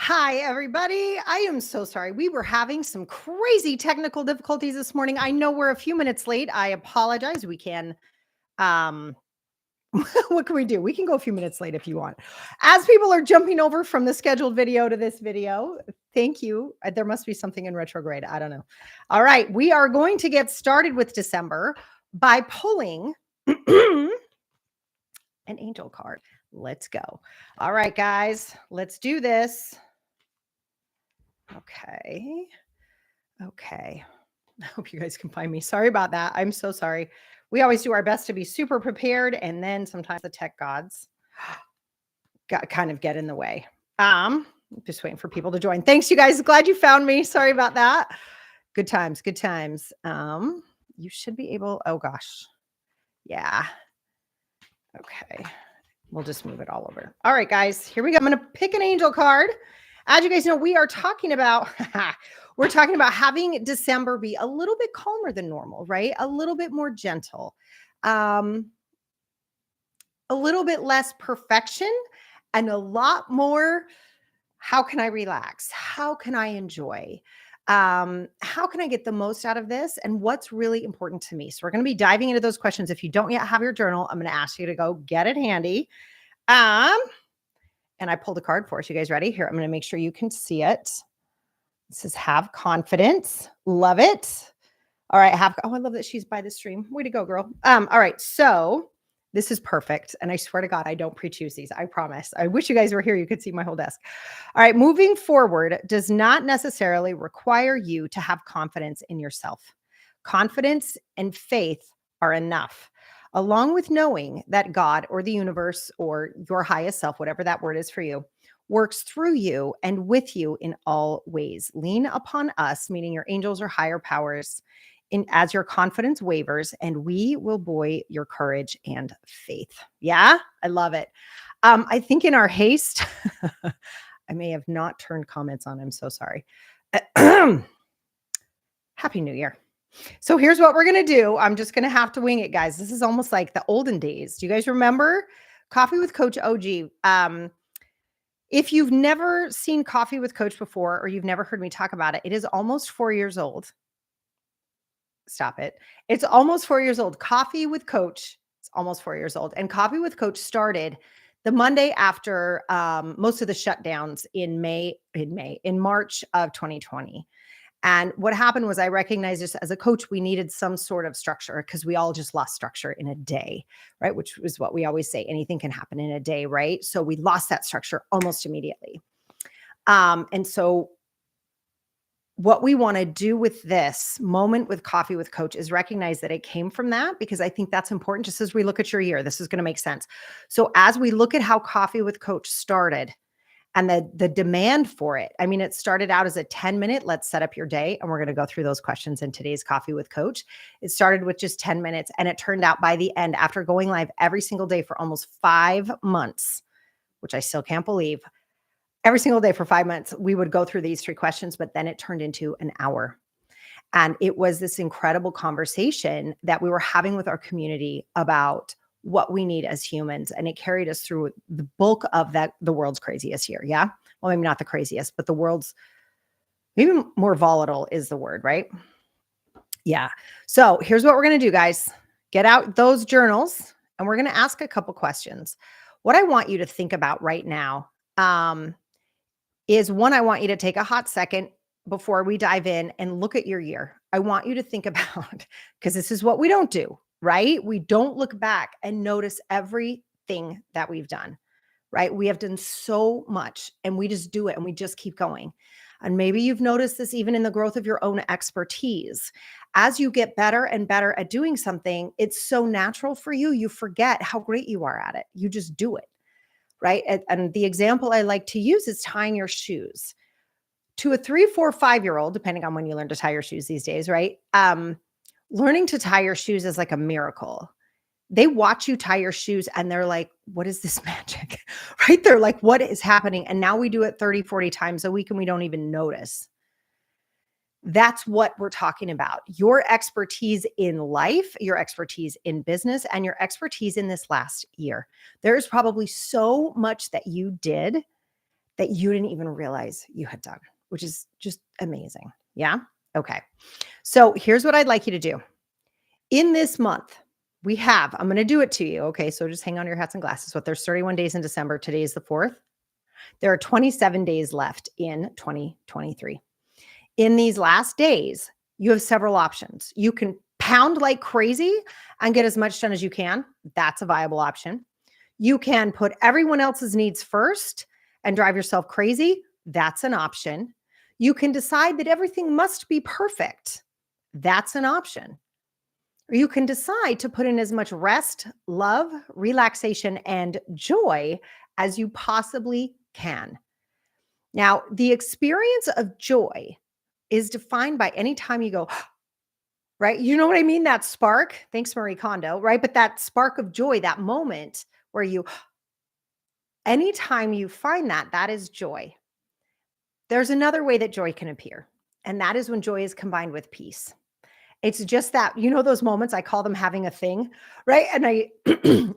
Hi, everybody. I am so sorry. We were having some crazy technical difficulties this morning. I know we're a few minutes late. I apologize. We can, um, what can we do? We can go a few minutes late if you want. As people are jumping over from the scheduled video to this video, thank you. There must be something in retrograde. I don't know. All right. We are going to get started with December by pulling an angel card. Let's go. All right, guys, let's do this. Okay. I hope you guys can find me. Sorry about that. I'm so sorry. We always do our best to be super prepared, and then sometimes the tech gods kind of get in the way. Just waiting for people to join. Thanks, you guys. Glad you found me. Sorry about that. Good times. You should be able. Oh gosh. Yeah. Okay. We'll just move it all over. All right, guys. Here we go. I'm going to pick an angel card. As you guys know, we are talking about having December be a little bit calmer than normal, right? A little bit more gentle, a little bit less perfection, and a lot more. How can I relax? How can I enjoy? How can I get the most out of this? And what's really important to me? So we're going to be diving into those questions. If you don't yet have your journal, I'm going to ask you to go get it handy. And I pulled a card for us. You guys ready? Here, I'm going to make sure you can see it. It says, have confidence. Love it. All right. I love that she's by the stream. Way to go, girl. All right. So this is perfect. And I swear to God, I don't pre-choose these. I promise. I wish you guys were here. You could see my whole desk. All right. Moving forward does not necessarily require you to have confidence in yourself. Confidence and faith are enough, along with knowing that God or the universe or your highest self, whatever that word is for you, works through you and with you in all ways. Lean upon us, meaning your angels or higher powers, as your confidence wavers, and we will buoy your courage and faith. Yeah, I love it. I think in our haste, I may have not turned comments on. I'm so sorry. Happy New Year. So here's what we're going to do. I'm just going to have to wing it, guys. This is almost like the olden days. Do you guys remember Coffee with Coach OG? If you've never seen Coffee with Coach before, or you've never heard me talk about it, it is almost 4 years old. Stop it. It's almost 4 years old. Coffee with Coach. It's almost 4 years old. And Coffee with Coach started the Monday after most of the shutdowns in March of 2020. And what happened was I recognized this as a coach, we needed some sort of structure because we all just lost structure in a day, right? Which is what we always say. Anything can happen in a day, right? So we lost that structure almost immediately. And so what we want to do with this moment with Coffee with Coach is recognize that it came from that, because I think that's important. Just as we look at your year, this is going to make sense. So as we look at how Coffee with Coach started, and the demand for it. I mean, it started out as a 10-minute, let's set up your day. And we're going to go through those questions in today's Coffee with Coach. It started with just 10 minutes. And it turned out by the end, after going live every single day for almost 5 months, which I still can't believe, every single day for 5 months, we would go through these 3 questions, but then it turned into an hour. And it was this incredible conversation that we were having with our community about what we need as humans. And it carried us through the bulk of the world's craziest year. Yeah. Well, maybe not the craziest, but the world's maybe more volatile is the word, right? Yeah. So here's what we're going to do, guys. Get out those journals and we're going to ask a couple questions. What I want you to think about right now is one, I want you to take a hot second before we dive in and look at your year. I want you to think about, because this is what we don't do, right? We don't look back and notice everything that we've done, right? We have done so much and we just do it and we just keep going. And maybe you've noticed this even in the growth of your own expertise. As you get better and better at doing something, it's so natural for you. You forget how great you are at it. You just do it, right? And the example I like to use is tying your shoes. To a 3, 4, 5-year-old, depending on when you learn to tie your shoes these days, right? Learning to tie your shoes is like a miracle. They watch you tie your shoes and they're like, what is this magic? Right? They're like, what is happening? And now we do it 30, 40 times a week and we don't even notice. That's what we're talking about. Your expertise in life, your expertise in business, and your expertise in this last year. There's probably so much that you did that you didn't even realize you had done, which is just amazing. Yeah. Okay. So here's what I'd like you to do. In this month, I'm going to do it to you. Okay. So just hang on your hats and glasses. But there's 31 days in December. Today is the 4th. There are 27 days left in 2023. In these last days, you have several options. You can pound like crazy and get as much done as you can. That's a viable option. You can put everyone else's needs first and drive yourself crazy. That's an option. You can decide that everything must be perfect. That's an option. Or you can decide to put in as much rest, love, relaxation, and joy as you possibly can. Now, the experience of joy is defined by any time you go, right? You know what I mean? That spark. Thanks, Marie Kondo, right? But that spark of joy, that moment where anytime you find that, that is joy. There's another way that joy can appear, and that is when joy is combined with peace. It's just that, those moments, I call them having a thing, right? And I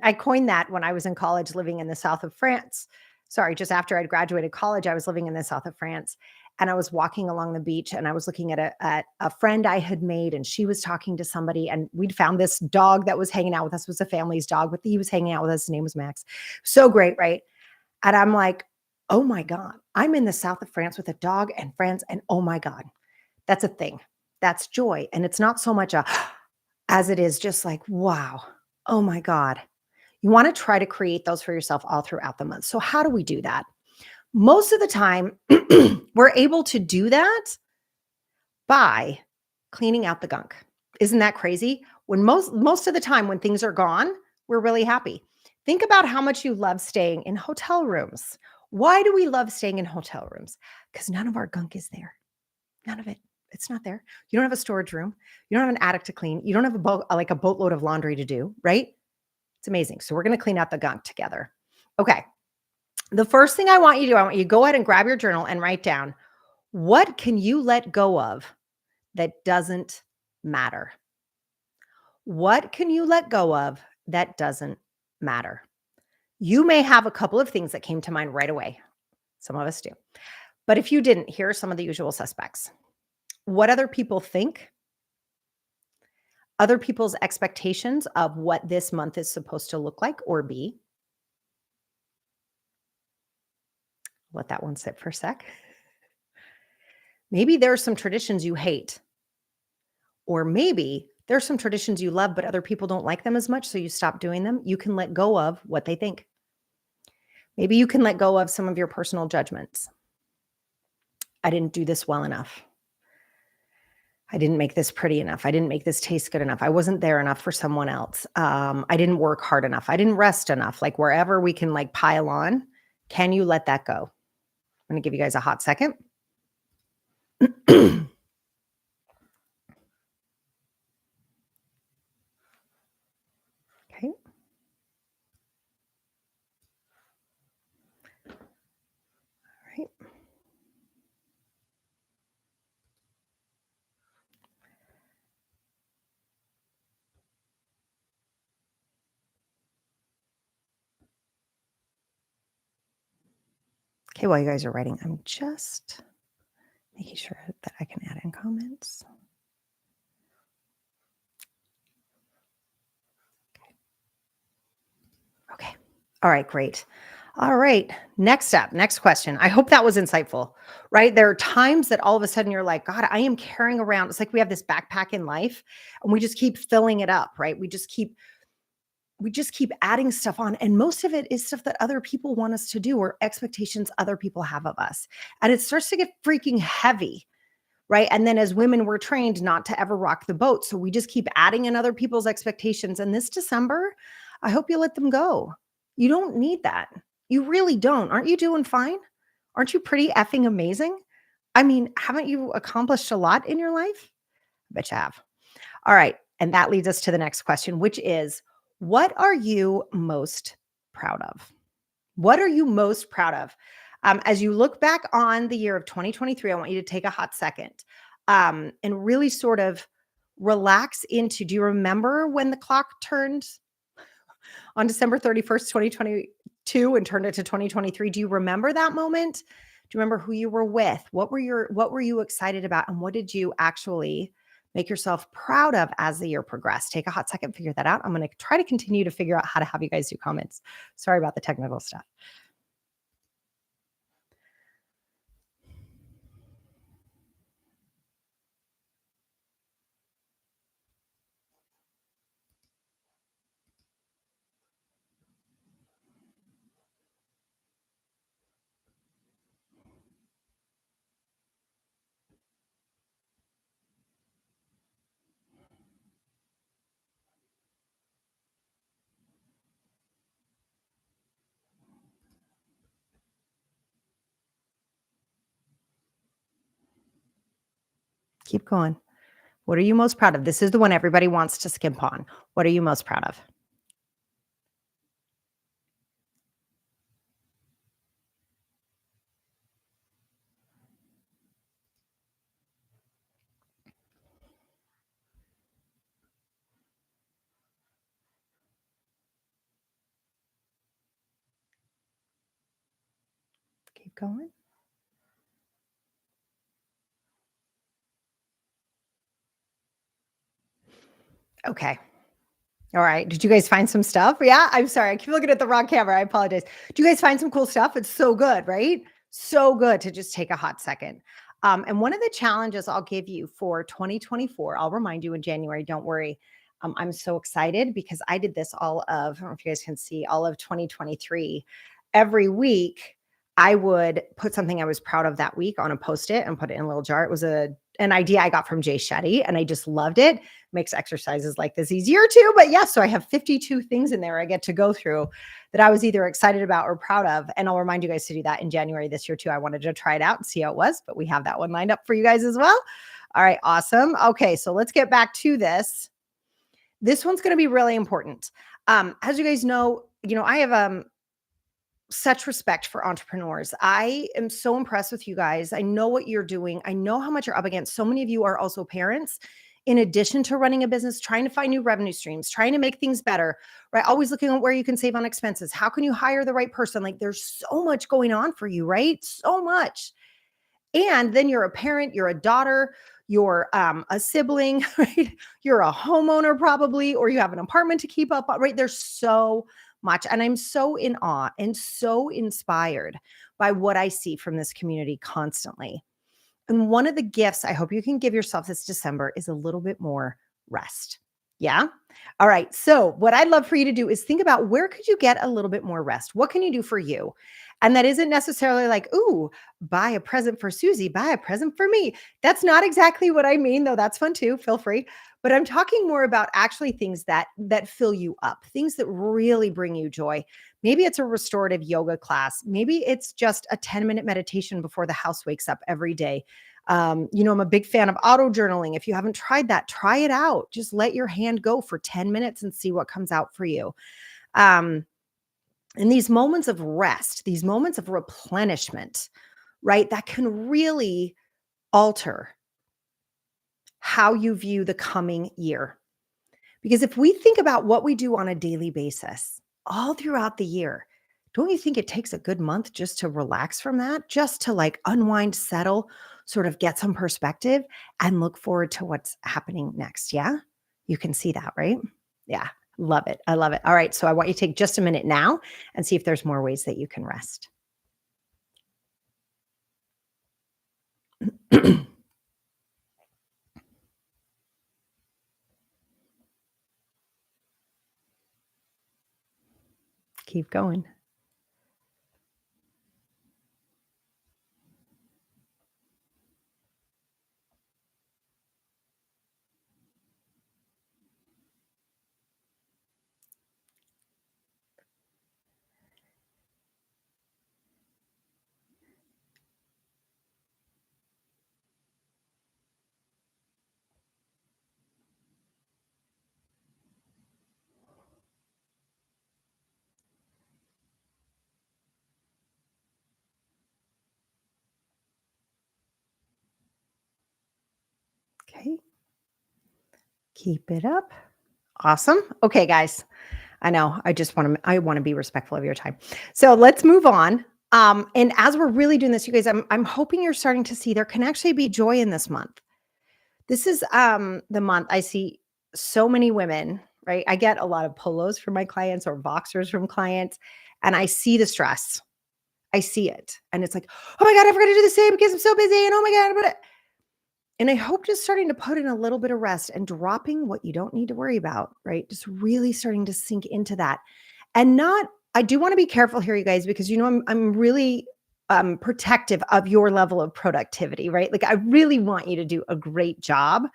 I coined that when I was in college living in the south of France. Sorry, just after I'd graduated college, I was living in the south of France, and I was walking along the beach, and I was looking at a friend I had made, and she was talking to somebody, and we'd found this dog that was hanging out with us. It was a family's dog, but he was hanging out with us. His name was Max. So great, right? And I'm like, oh my God, I'm in the south of France with a dog and friends, and oh my God, that's a thing. That's joy. And it's not so much as it is just like, wow, oh my God. You want to try to create those for yourself all throughout the month. So how do we do that? Most of the time, we're able to do that by cleaning out the gunk. Isn't that crazy? When most of the time when things are gone, we're really happy. Think about how much you love staying in hotel rooms. Why do we love staying in hotel rooms? Because none of our gunk is there. None of it. It's not there. You don't have a storage room. You don't have an attic to clean. You don't have a boatload of laundry to do, right? It's amazing. So we're going to clean out the gunk together. Okay. The first thing I want you to do, I want you to go ahead and grab your journal and write down, what can you let go of that doesn't matter? What can you let go of that doesn't matter? You may have a couple of things that came to mind right away. Some of us do. But if you didn't, here are some of the usual suspects. What other people think, other people's expectations of what this month is supposed to look like or be. Let that one sit for a sec. Maybe there are some traditions you hate, or maybe there's some traditions you love, but other people don't like them as much, so you stop doing them. You can let go of what they think. Maybe you can let go of some of your personal judgments. I didn't do this well enough. I didn't make this pretty enough. I didn't make this taste good enough. I wasn't there enough for someone else. I didn't work hard enough. I didn't rest enough. Like wherever we can pile on, can you let that go? I'm going to give you guys a hot second. Okay. All right. Okay, while you guys are writing, I'm just making sure that I can add in comments. Okay. All right, great. All right. Next up, next question. I hope that was insightful, right? There are times that all of a sudden you're like, God, I am carrying around. It's like we have this backpack in life and we just keep filling it up, right? We just keep adding stuff on. And most of it is stuff that other people want us to do or expectations other people have of us. And it starts to get freaking heavy, right? And then as women, we're trained not to ever rock the boat. So we just keep adding in other people's expectations. And this December, I hope you let them go. You don't need that. You really don't. Aren't you doing fine? Aren't you pretty effing amazing? I mean, haven't you accomplished a lot in your life? I bet you have. All right. And that leads us to the next question, which is, what are you most proud of? What are you most proud of? As you look back on the year of 2023, I want you to take a hot second and really sort of relax into, do you remember when the clock turned on December 31st, 2020, 2022 and turned it to 2023. Do you remember that moment? Do you remember who you were with? What were you excited about? And what did you actually make yourself proud of as the year progressed? Take a hot second, figure that out. I'm going to try to continue to figure out how to have you guys do comments. Sorry about the technical stuff. Keep going. What are you most proud of? This is the one everybody wants to skimp on. What are you most proud of? Keep going. Okay. All right. Did you guys find some stuff? Yeah. I'm sorry. I keep looking at the wrong camera. I apologize. Do you guys find some cool stuff? It's so good, right? So good to just take a hot second. And one of the challenges I'll give you for 2024, I'll remind you in January, don't worry. I'm so excited because I did this all of, I don't know if you guys can see, all of 2023. Every week, I would put something I was proud of that week on a post-it and put it in a little jar. It was an idea I got from Jay Shetty, and I just loved it. Makes exercises like this easier too. But yes, so I have 52 things in there I get to go through that I was either excited about or proud of. And I'll remind you guys to do that in January this year too. I wanted to try it out and see how it was, but we have that one lined up for you guys as well. All right, awesome. Okay, so let's get back to this. This one's going to be really important. As you guys know, I have such respect for entrepreneurs. I am so impressed with you guys. I know what you're doing. I know how much you're up against. So many of you are also parents. In addition to running a business, trying to find new revenue streams, trying to make things better, right? Always looking at where you can save on expenses. How can you hire the right person? Like there's so much going on for you, right? So much. And then you're a parent, you're a daughter, you're a sibling, right? You're a homeowner probably, or you have an apartment to keep up, right? There's so much. And I'm so in awe and so inspired by what I see from this community constantly. And one of the gifts I hope you can give yourself this December is a little bit more rest. Yeah. All right. So, what I'd love for you to do is think about where could you get a little bit more rest? What can you do for you? And that isn't necessarily like, ooh, buy a present for Susie, buy a present for me. That's not exactly what I mean, though that's fun too. Feel free. But I'm talking more about actually things that fill you up, things that really bring you joy. Maybe it's a restorative yoga class. Maybe it's just a 10-minute meditation before the house wakes up every day. I'm a big fan of auto journaling. If you haven't tried that, try it out. Just let your hand go for 10 minutes and see what comes out for you. Um, and these moments of rest, these moments of replenishment, right, that can really alter how you view the coming year. Because if we think about what we do on a daily basis all throughout the year, don't you think it takes a good month just to relax from that, just to like unwind, settle, sort of get some perspective and look forward to what's happening next? Yeah. You can see that, right? Yeah. Love it. I love it. All right. So I want you to take just a minute now and see if there's more ways that you can rest. Keep going. Okay. Keep it up. Awesome. Okay, guys. I know. I want to be respectful of your time. So let's move on. And as we're really doing this, you guys, I'm hoping you're starting to see there can actually be joy in this month. This is the month I see so many women, right? I get a lot of polos from my clients or boxers from clients, and I see the stress. I see it. And it's like, oh my God, I forgot to do the same because I'm so busy. And oh my God. And I hope just starting to put in a little bit of rest and dropping what you don't need to worry about, right? Just really starting to sink into that. And not, I do want to be careful here, you guys, because I'm really protective of your level of productivity, right? Like I really want you to do a great job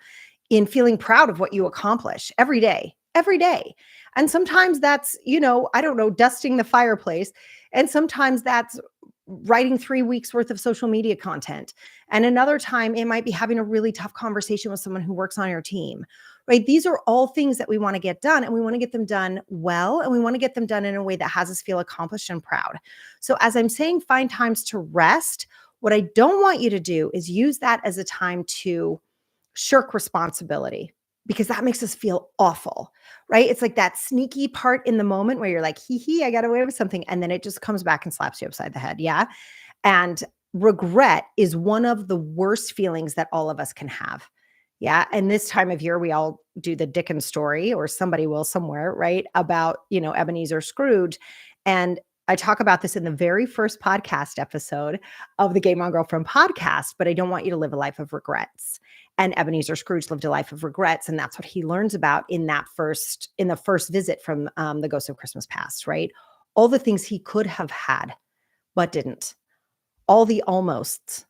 in feeling proud of what you accomplish every day, every day. And sometimes that's, I don't know, dusting the fireplace. And sometimes that's writing 3 weeks worth of social media content. And another time it might be having a really tough conversation with someone who works on your team, right? These are all things that we want to get done, and we want to get them done well. And we want to get them done in a way that has us feel accomplished and proud. So as I'm saying, find times to rest. What I don't want you to do is use that as a time to shirk responsibility, because that makes us feel awful, right? It's like that sneaky part in the moment where you're like, hee hee, I got away with something. And then it just comes back and slaps you upside the head. Yeah. And regret is one of the worst feelings that all of us can have. Yeah. And this time of year, we all do the Dickens story, or somebody will somewhere, right? About, Ebenezer Scrooge. And I talk about this in the very first podcast episode of the Game On Girlfriend podcast, but I don't want you to live a life of regrets. And Ebenezer Scrooge lived a life of regrets. And that's what he learns about in the first visit from the Ghost of Christmas Past, right? All the things he could have had, but didn't. All the almosts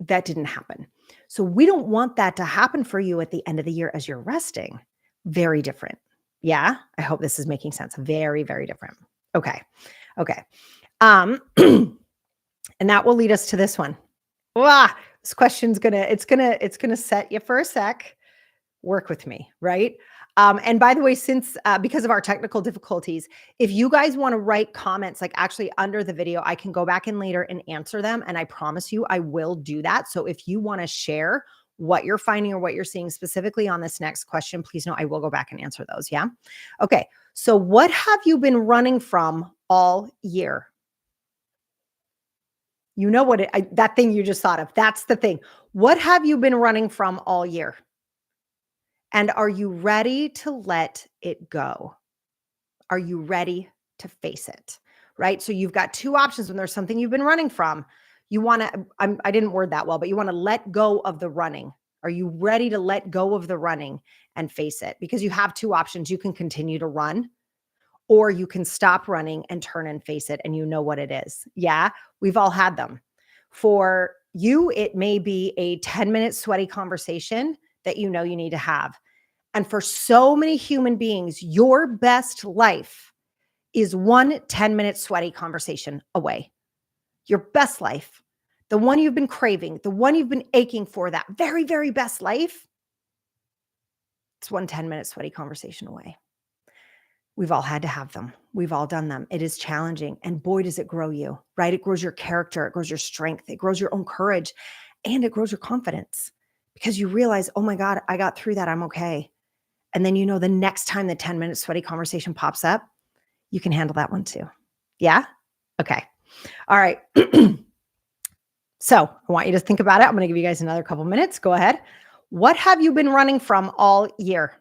that didn't happen. So we don't want that to happen for you at the end of the year as you're resting. Very different. Yeah. I hope this is making sense. Very, very different. Okay. Okay. And that will lead us to this one. This question's it's gonna set you for a sec. Work with me, right? And by the way, since because of our technical difficulties, if you guys want to write comments like actually under the video, I can go back in later and answer them. And I promise you, I will do that. So if you want to share what you're finding or what you're seeing specifically on this next question, please know I will go back and answer those. Yeah. Okay. So what have you been running from all year? You know what that thing you just thought of. That's the thing. What have you been running from all year? And are you ready to let it go? Are you ready to face it? Right? So you've got two options when there's something you've been running from. You want to, I didn't word that well, but you want to let go of the running. Are you ready to let go of the running and face it? Because you have two options. You can continue to run, or you can stop running and turn and face it. And you know what it is. Yeah. We've all had them. For you, it may be a 10-minute sweaty conversation that you know you need to have. And for so many human beings, your best life is one 10-minute sweaty conversation away. Your best life, the one you've been craving, the one you've been aching for, that very, very best life, it's one 10-minute sweaty conversation away. We've all had to have them. We've all done them. It is challenging. And boy, does it grow you, right? It grows your character. It grows your strength. It grows your own courage. And it grows your confidence, because you realize, oh my God, I got through that. I'm okay. And then, the next time the 10-minute sweaty conversation pops up, you can handle that one too. Yeah? Okay. All right. So I want you to think about it. I'm going to give you guys another couple minutes. Go ahead. What have you been running from all year?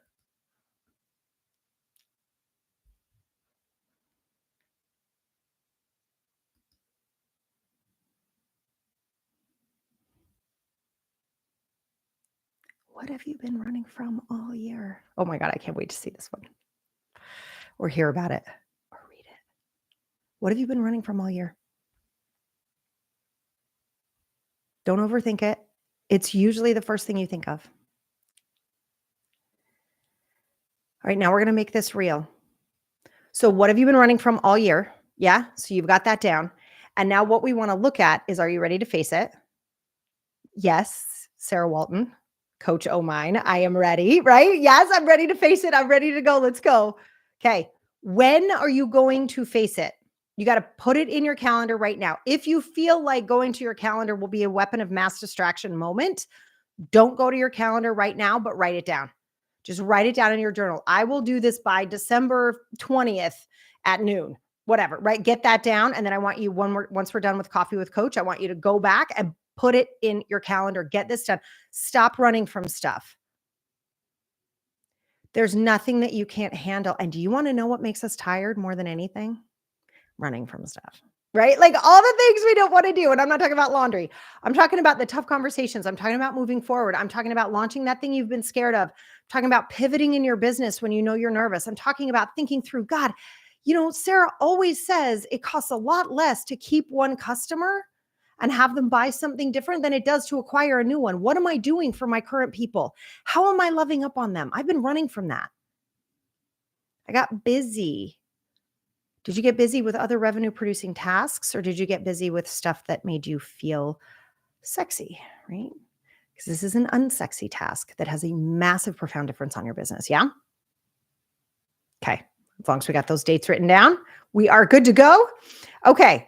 What have you been running from all year? Oh my God, I can't wait to see this one or hear about it or read it. What have you been running from all year? Don't overthink it. It's usually the first thing you think of. All right, now we're going to make this real. So what have you been running from all year? Yeah, so you've got that down. And now what we want to look at is, are you ready to face it? Yes, Sarah Walton, Coach O Mine, I am ready, right? Yes, I'm ready to face it. I'm ready to go. Let's go. Okay. When are you going to face it? You got to put it in your calendar right now. If you feel like going to your calendar will be a weapon of mass distraction moment, don't go to your calendar right now, but write it down. Just write it down in your journal. I will do this by December 20th at noon, whatever, right? Get that down. And then I want you, once we're done with Coffee with Coach, I want you to go back and put it in your calendar. Get this done. Stop running from stuff. There's nothing that you can't handle. And do you want to know what makes us tired more than anything? Running from stuff, right? Like all the things we don't want to do. And I'm not talking about laundry. I'm talking about the tough conversations. I'm talking about moving forward. I'm talking about launching that thing you've been scared of. I'm talking about pivoting in your business when you know you're nervous. I'm talking about thinking through, God, Sarah always says it costs a lot less to keep one customer and have them buy something different than it does to acquire a new one. What am I doing for my current people? How am I loving up on them? I've been running from that. I got busy. Did you get busy with other revenue producing tasks, or did you get busy with stuff that made you feel sexy, right? Because this is an unsexy task that has a massive, profound difference on your business. Yeah. Okay. As long as we got those dates written down, we are good to go. Okay.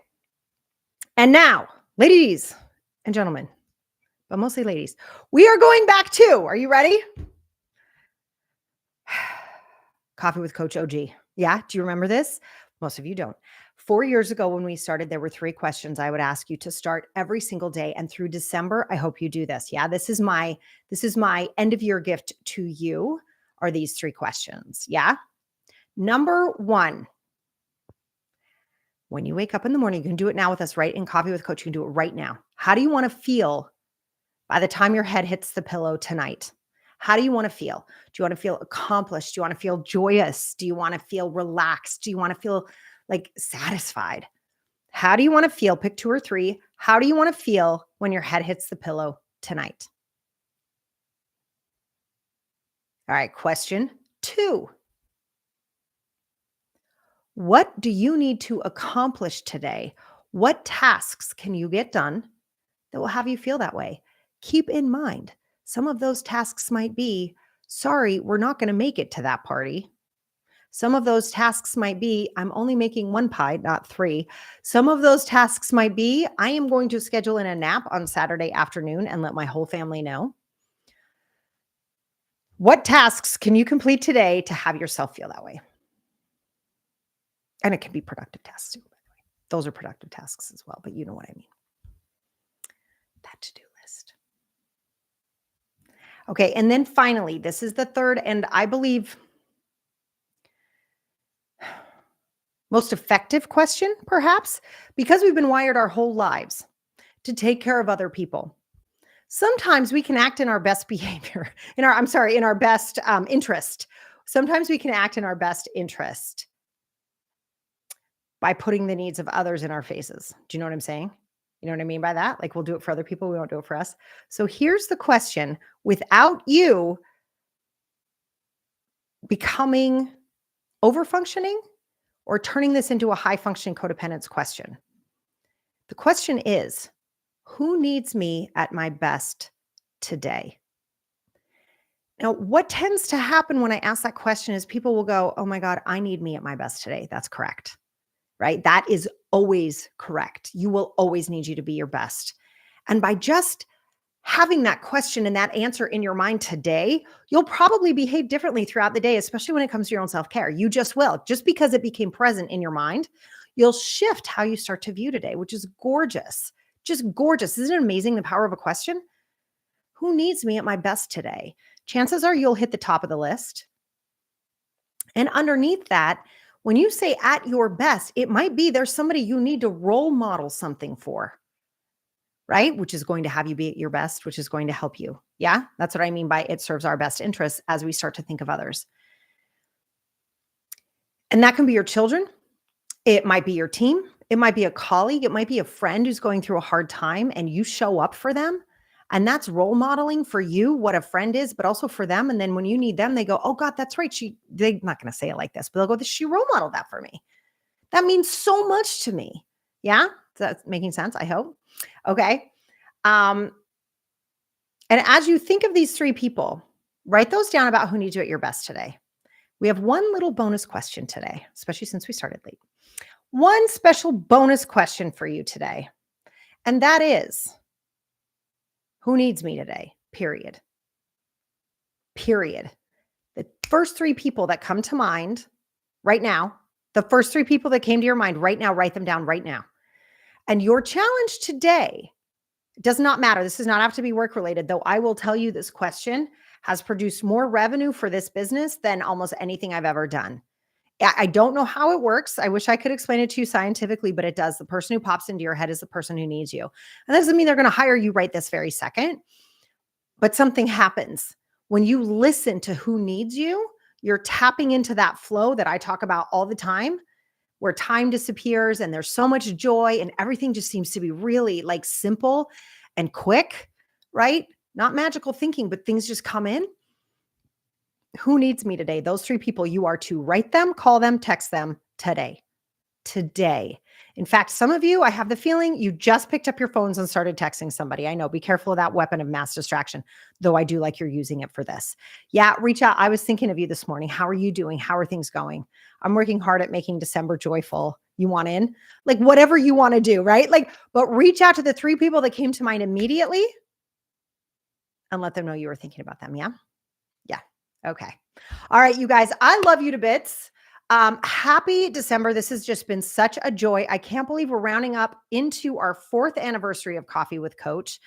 And now, ladies and gentlemen, but mostly ladies, we are going back to, are you ready? Coffee with Coach OG. Yeah. Do you remember this? Most of you don't. 4 years ago when we started, there were 3 questions I would ask you to start every single day. And through December, I hope you do this. Yeah. This is my end of year gift to you, are these 3 questions. Yeah. Number 1, when you wake up in the morning, you can do it now with us, right? In Coffee with Coach, you can do it right now. How do you want to feel by the time your head hits the pillow tonight? How do you want to feel? Do you want to feel accomplished? Do you want to feel joyous? Do you want to feel relaxed? Do you want to feel like satisfied? How do you want to feel? Pick 2 or 3. How do you want to feel when your head hits the pillow tonight? All right, question 2. What do you need to accomplish today? What tasks can you get done that will have you feel that way? Keep in mind, some of those tasks might be, sorry, we're not going to make it to that party. Some of those tasks might be, I'm only making 1 pie, not 3. Some of those tasks might be, I am going to schedule in a nap on Saturday afternoon and let my whole family know. What tasks can you complete today to have yourself feel that way? And it can be productive tasks too, by the way. Those are productive tasks as well, but you know what I mean. That to-do list. Okay, and then finally, this is the third, and I believe most effective question, perhaps, because we've been wired our whole lives to take care of other people. Sometimes we can act in our best behavior, in our best interest. Sometimes we can act in our best interest by putting the needs of others in our faces. Do you know what I'm saying? You know what I mean by that? Like, we'll do it for other people, we won't do it for us. So here's the question: without you becoming overfunctioning or turning this into a high functioning codependence question, the question is, who needs me at my best today? Now, what tends to happen when I ask that question is people will go, oh my God, I need me at my best today. That's correct, right? That is always correct. You will always need you to be your best. And by just having that question and that answer in your mind today, you'll probably behave differently throughout the day, especially when it comes to your own self-care. You just will. Just because it became present in your mind, you'll shift how you start to view today, which is gorgeous. Just gorgeous. Isn't it amazing, the power of a question? Who needs me at my best today? Chances are you'll hit the top of the list. And underneath that, when you say at your best, it might be there's somebody you need to role model something for, right? Which is going to have you be at your best, which is going to help you. Yeah, that's what I mean by it serves our best interests as we start to think of others. And that can be your children. It might be your team. It might be a colleague. It might be a friend who's going through a hard time and you show up for them. And that's role modeling for you, what a friend is, but also for them. And then when you need them, they go, oh God, that's right. They're not going to say it like this, but they'll go, she role modeled that for me. That means so much to me. Yeah. That's making sense, I hope. Okay. And as you think of these 3 people, write those down about who needs you at your best today. We have one little bonus question today, especially since we started late. One special bonus question for you today. And that is, who needs me today? Period. Period. first 3 people that come to mind right now, the first 3 people that came to your mind right now, write them down right now. And your challenge today does not matter. This does not have to be work related, though I will tell you this question has produced more revenue for this business than almost anything I've ever done. I don't know how it works. I wish I could explain it to you scientifically, but it does. The person who pops into your head is the person who needs you. And that doesn't mean they're going to hire you right this very second, but something happens. When you listen to who needs you, you're tapping into that flow that I talk about all the time, where time disappears and there's so much joy and everything just seems to be really like simple and quick, right? Not magical thinking, but things just come in. Who needs me today? Those 3 people, you are to write them, call them, text them today. Today. In fact, some of you, I have the feeling you just picked up your phones and started texting somebody. I know, be careful of that weapon of mass distraction, though I do like you're using it for this. Yeah, reach out. I was thinking of you this morning. How are you doing? How are things going? I'm working hard at making December joyful. You want in? Like whatever you want to do, right? Like, but reach out to the 3 people that came to mind immediately and let them know you were thinking about them. Yeah. Yeah. Okay. All right, you guys, I love you to bits. Happy December. This has just been such a joy. I can't believe we're rounding up into our 4th anniversary of Coffee with Coach.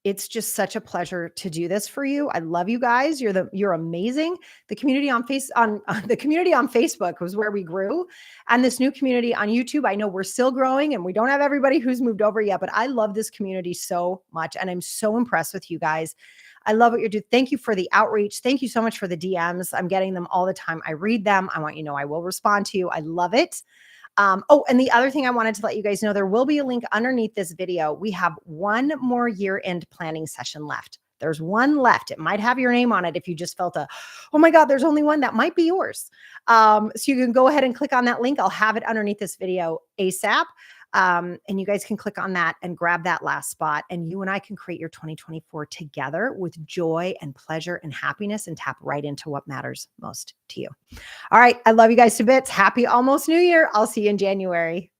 It's just such a pleasure to do this for you. I love you guys. You're amazing. The community on the community on Facebook was where we grew, and this new community on YouTube. I know we're still growing, and we don't have everybody who's moved over yet, but I love this community so much, and I'm so impressed with you guys. I love what you're doing. Thank you for the outreach. Thank you so much for the DMs. I'm getting them all the time. I read them. I want you to know I will respond to you. I love it. And the other thing I wanted to let you guys know, there will be a link underneath this video. We have one more year-end planning session left. There's one left. It might have your name on it if you just felt oh my God, there's only one. That might be yours. So you can go ahead and click on that link. I'll have it underneath this video ASAP. And you guys can click on that and grab that last spot. And you and I can create your 2024 together with joy and pleasure and happiness and tap right into what matters most to you. All right. I love you guys to bits. Happy almost New Year. I'll see you in January.